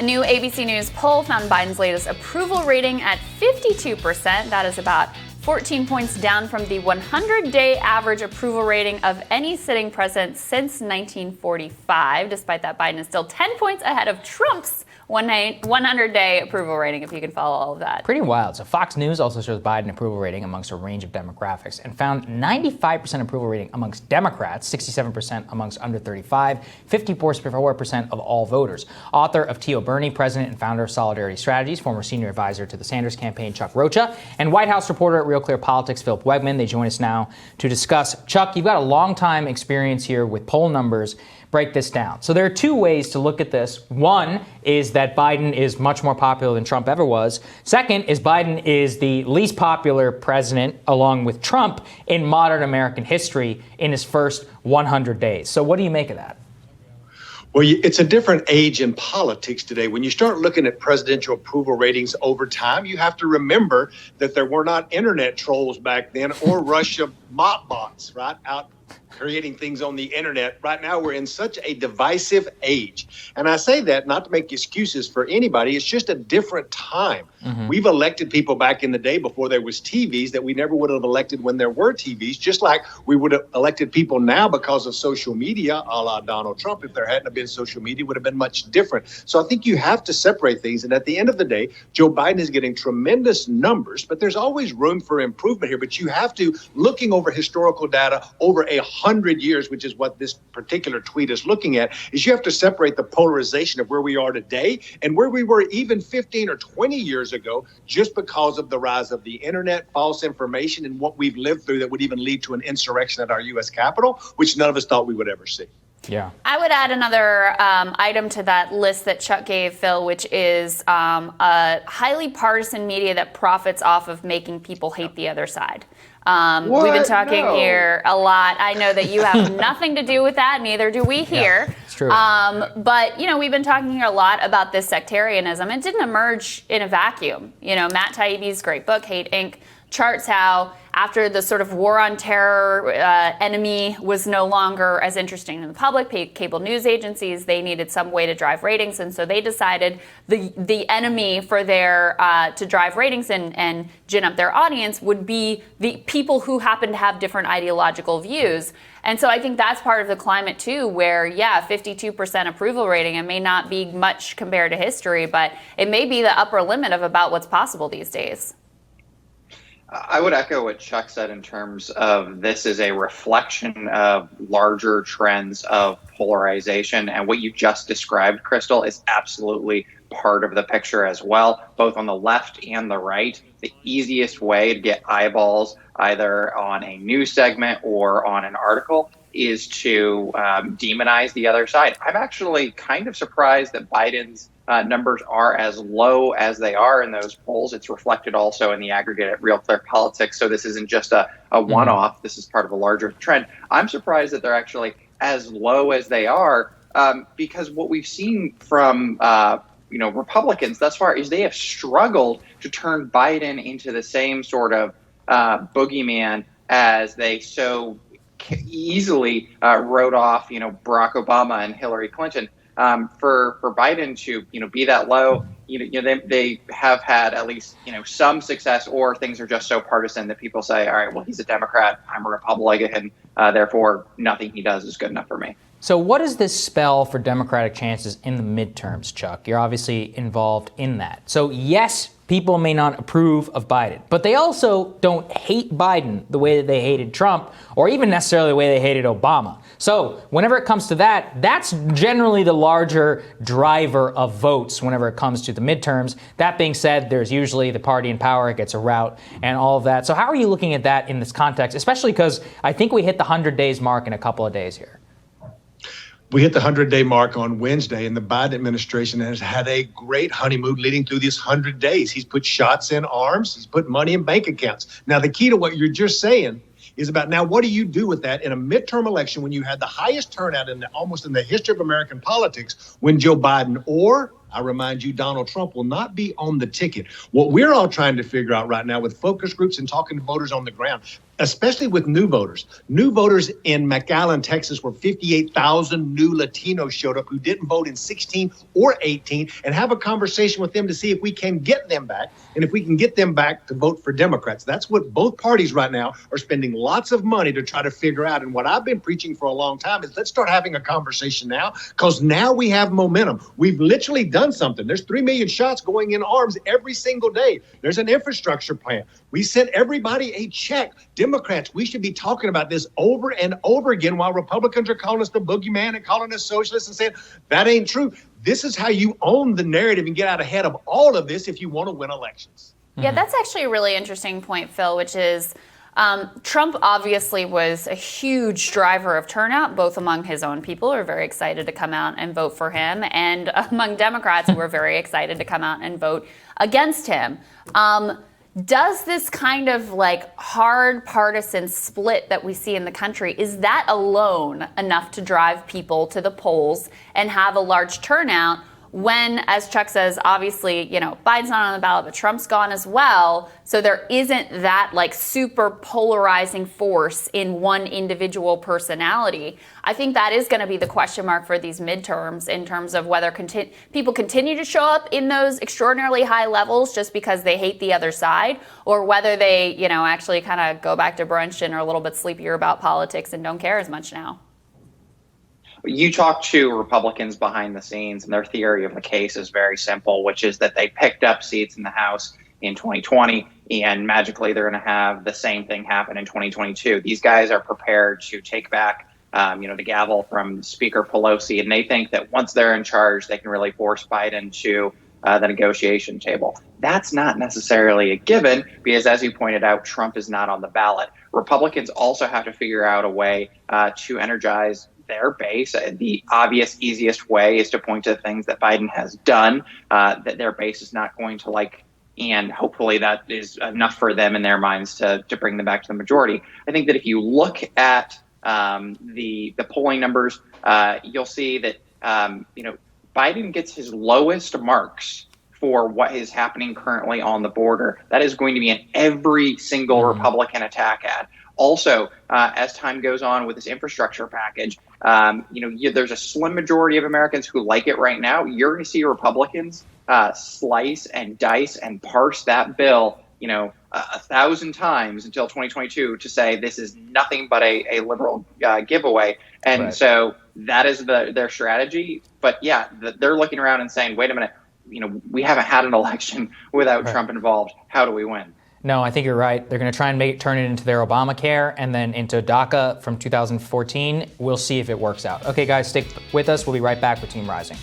A new ABC News poll found Biden's latest approval rating at 52%. That is about 14 points down from the 100-day average approval rating of any sitting president since 1945. Despite that, Biden is still 10 points ahead of Trump's 100-day approval rating, if you can follow all of that. Pretty wild. So Fox News also shows Biden approval rating amongst a range of demographics and found 95% approval rating amongst Democrats, 67% amongst under 35, 54% of all voters. Author of Tio Bernie, president and founder of Solidarity Strategies, former senior advisor to the Sanders campaign, Chuck Rocha, and White House reporter at Real Clear Politics, Philip Wegman. They join us now to discuss. Chuck, you've got a long time experience here with poll numbers. Break this down. So there are two ways to look at this. One is that Biden is much more popular than Trump ever was. Second is Biden is the least popular president, along with Trump, in modern American history in his first 100 days. So what do you make of that? Well, it's a different age in politics today. When you start looking at presidential approval ratings over time, you have to remember that there were not internet trolls back then or Russia bot bots, right, out creating things on the internet. Right now, we're in such a divisive age. And I say that not to make excuses for anybody. It's just a different time. Mm-hmm. We've elected people back in the day before there was TVs that we never would have elected when there were TVs, just like we would have elected people now because of social media, a la Donald Trump. If there hadn't been social media, it would have been much different. So I think you have to separate things. And at the end of the day, Joe Biden is getting tremendous numbers, but there's always room for improvement here. But you have to, looking over historical data over 100 years, which is what this particular tweet is looking at, is you have to separate the polarization of where we are today and where we were even 15 or 20 years ago, just because of the rise of the internet, false information, and what we've lived through that would even lead to an insurrection at our U.S. Capitol, which none of us thought we would ever see. Yeah. I would add another item to that list that Chuck gave, Phil, which is a highly partisan media that profits off of making people hate the other side. We've been talking here a lot. I know that you have nothing to do with that. Neither do we here. Yeah, it's true. But, we've been talking here a lot about this sectarianism. It didn't emerge in a vacuum. Matt Taibbi's great book, Hate Inc., charts how after the sort of war on terror enemy was no longer as interesting to the public, cable news agencies, they needed some way to drive ratings. And so they decided the enemy for their to drive ratings and gin up their audience would be the people who happen to have different ideological views. And so I think that's part of the climate, too, where, 52% approval rating, it may not be much compared to history, but it may be the upper limit of about what's possible these days. I would echo what Chuck said in terms of this is a reflection of larger trends of polarization. And what you just described, Crystal, is absolutely part of the picture as well, both on the left and the right. The easiest way to get eyeballs either on a news segment or on an article is to demonize the other side. I'm actually kind of surprised that Biden's numbers are as low as they are in those polls. It's reflected also in the aggregate at Real Clear Politics. So this isn't just a one-off. This is part of a larger trend. I'm surprised that they're actually as low as they are because what we've seen from Republicans thus far is they have struggled to turn Biden into the same sort of boogeyman as they so easily wrote off, Barack Obama and Hillary Clinton. For Biden to, be that low, they have had at least, some success, or things are just so partisan that people say, all right, well, he's a Democrat, I'm a Republican, therefore nothing he does is good enough for me. So what does this spell for Democratic chances in the midterms, Chuck? You're obviously involved in that. So yes, people may not approve of Biden, but they also don't hate Biden the way that they hated Trump, or even necessarily the way they hated Obama. So whenever it comes to that, that's generally the larger driver of votes whenever it comes to the midterms. That being said, there's usually the party in power gets a rout and all of that. So how are you looking at that in this context, especially because I think we hit the 100 days mark in a couple of days here? We hit the 100-day mark on Wednesday, and the Biden administration has had a great honeymoon leading through these 100 days. He's put shots in arms. He's put money in bank accounts. Now, the key to what you're just saying is about now what do you do with that in a midterm election when you had the highest turnout almost in the history of American politics when Joe Biden or, I remind you, Donald Trump will not be on the ticket. What we're all trying to figure out right now with focus groups and talking to voters on the ground, especially with new voters. New voters in McAllen, Texas, where 58,000 new Latinos showed up who didn't vote in 16 or 18, and have a conversation with them to see if we can get them back and if we can get them back to vote for Democrats. That's what both parties right now are spending lots of money to try to figure out. And what I've been preaching for a long time is let's start having a conversation now, because now we have momentum. We've literally done something. There's 3 million shots going in arms every single day. There's an infrastructure plan. We sent everybody a check. Democrats, we should be talking about this over and over again, while Republicans are calling us the boogeyman and calling us socialists and saying that ain't true. This is how you own the narrative and get out ahead of all of this if you want to win elections. Yeah, that's actually a really interesting point, Phil, which is Trump obviously was a huge driver of turnout, both among his own people who are very excited to come out and vote for him, and among Democrats who were very excited to come out and vote against him. Does this kind of like hard partisan split that we see in the country, is that alone enough to drive people to the polls and have a large turnout when, as Chuck says, obviously, Biden's not on the ballot, but Trump's gone as well. So there isn't that like super polarizing force in one individual personality. I think that is going to be the question mark for these midterms in terms of whether people continue to show up in those extraordinarily high levels just because they hate the other side, or whether they, actually kind of go back to brunch and are a little bit sleepier about politics and don't care as much now. You talk to Republicans behind the scenes, and their theory of the case is very simple, which is that they picked up seats in the House in 2020, and magically they're going to have the same thing happen in 2022. These guys are prepared to take back, the gavel from Speaker Pelosi, and they think that once they're in charge, they can really force Biden to the negotiation table. That's not necessarily a given because, as you pointed out, Trump is not on the ballot. Republicans also have to figure out a way to energize their base. The obvious, easiest way is to point to things that Biden has done that their base is not going to like, and hopefully that is enough for them in their minds to bring them back to the majority. I think that if you look at the polling numbers, you'll see that Biden gets his lowest marks for what is happening currently on the border. That is going to be in every single Republican attack ad. Also, as time goes on with this infrastructure package, there's a slim majority of Americans who like it right now. You're going to see Republicans slice and dice and parse that bill, 1,000 times until 2022 to say this is nothing but a liberal giveaway. And right. So that is their strategy. But yeah, they're looking around and saying, wait a minute, we haven't had an election without Trump involved. How do we win? No, I think you're right. They're going to try and turn it into their Obamacare and then into DACA from 2014. We'll see if it works out. Okay, guys, stick with us. We'll be right back with Team Rising.